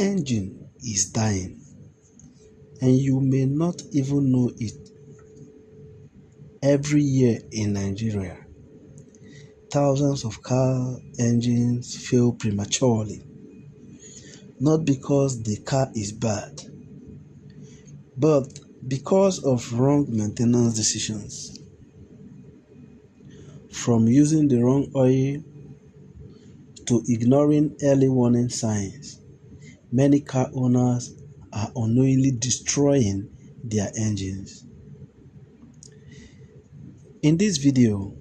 engine is dying, and you may not even know it. Every year in Nigeria, thousands of car engines fail prematurely, not because the car is bad, but because of wrong maintenance decisions. From using the wrong oil to ignoring early warning signs, many car owners are unknowingly destroying their engines. In this video,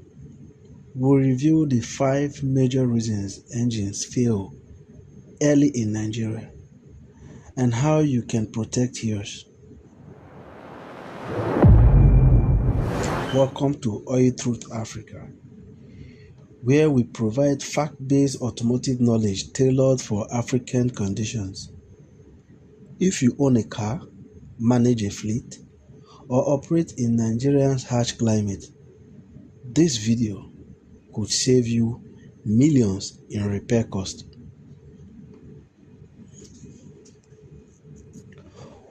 we'll review the 5 major reasons engines fail early in Nigeria and how you can protect yours. Welcome to OilTruth Africa, where we provide fact-based automotive knowledge tailored for African conditions. If you own a car, manage a fleet, or operate in Nigeria's harsh climate, this video could save you millions in repair costs.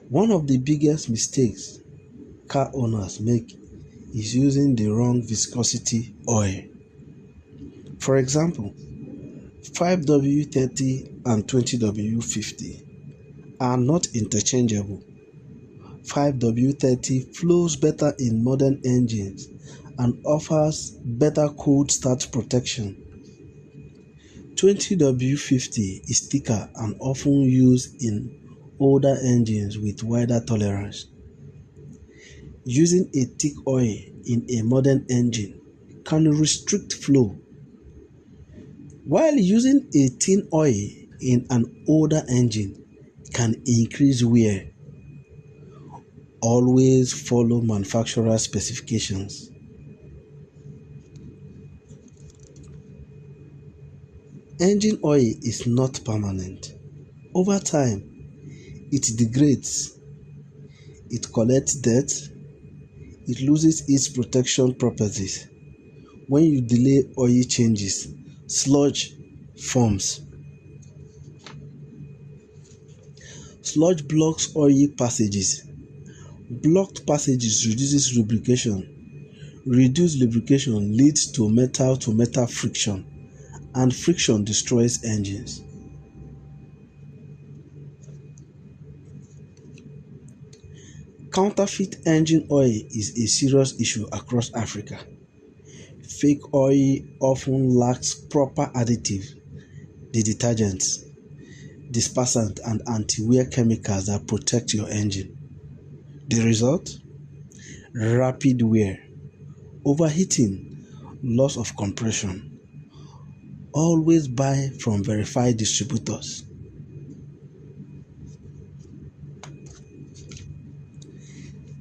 One of the biggest mistakes car owners make is using the wrong viscosity oil. For example, 5W30 and 20W50 are not interchangeable. 5W30 flows better in modern engines and offers better cold start protection. 20W50 is thicker and often used in older engines with wider tolerance. Using a thick oil in a modern engine can restrict flow, while using a thin oil in an older engine can increase wear. Always follow manufacturer specifications. Engine oil is not permanent. Over time, it degrades, it collects dirt, it loses its protection properties. When you delay oil changes, sludge forms. Sludge blocks oil passages. Blocked passages reduces lubrication. Reduced lubrication leads to metal-to-metal friction, and friction destroys engines. Counterfeit engine oil is a serious issue across Africa. Fake oil often lacks proper additives, the detergents, dispersant, and anti-wear chemicals that protect your engine. The result? Rapid wear, overheating, loss of compression. Always buy from verified distributors.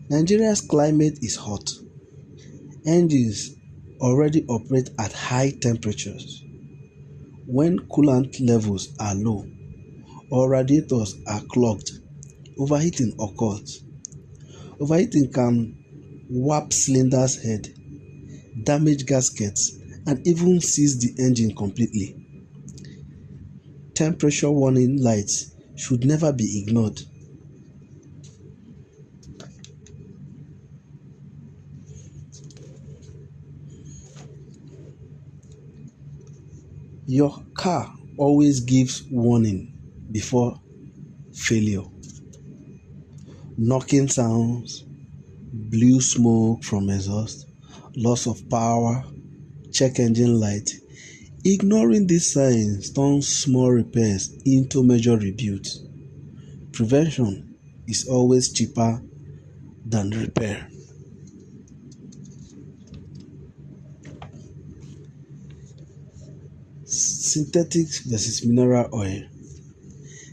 Nigeria's climate is hot. Engines already operate at high temperatures. When coolant levels are low or radiators are clogged, overheating occurs. Overheating can warp cylinders' head, damage gaskets, and even seize the engine completely. Temperature warning lights should never be ignored. Your car always gives warning before failure. Knocking sounds, blue smoke from exhaust, loss of power, check engine light. Ignoring these signs turns small repairs into major rebuilds. Prevention is always cheaper than repair. Synthetic versus mineral oil.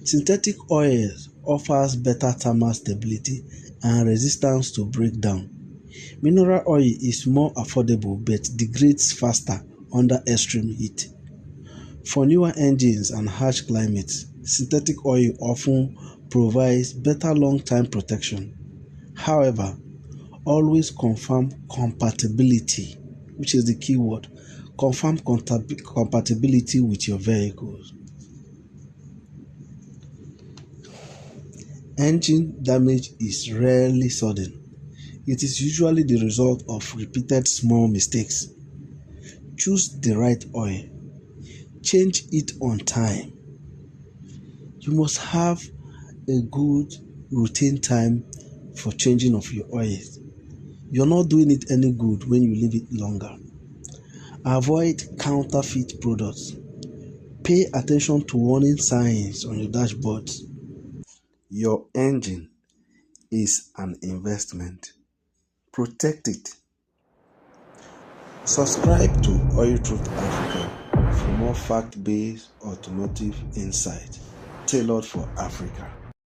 Synthetic oils offers better thermal stability and resistance to breakdown. Mineral oil is more affordable but degrades faster under extreme heat. For newer engines and harsh climates, synthetic oil often provides better long-term protection. However, always confirm compatibility, which is the key word. Confirm compatibility with your vehicles. Engine damage is rarely sudden. It is usually the result of repeated small mistakes. Choose the right oil. Change it on time. You must have a good routine time for changing of your oils. You're not doing it any good when you leave it longer. Avoid counterfeit products. Pay attention to warning signs on your dashboard. Your engine is an investment. Protect it. Subscribe to OilTruth Africa for more fact-based automotive insight tailored for Africa.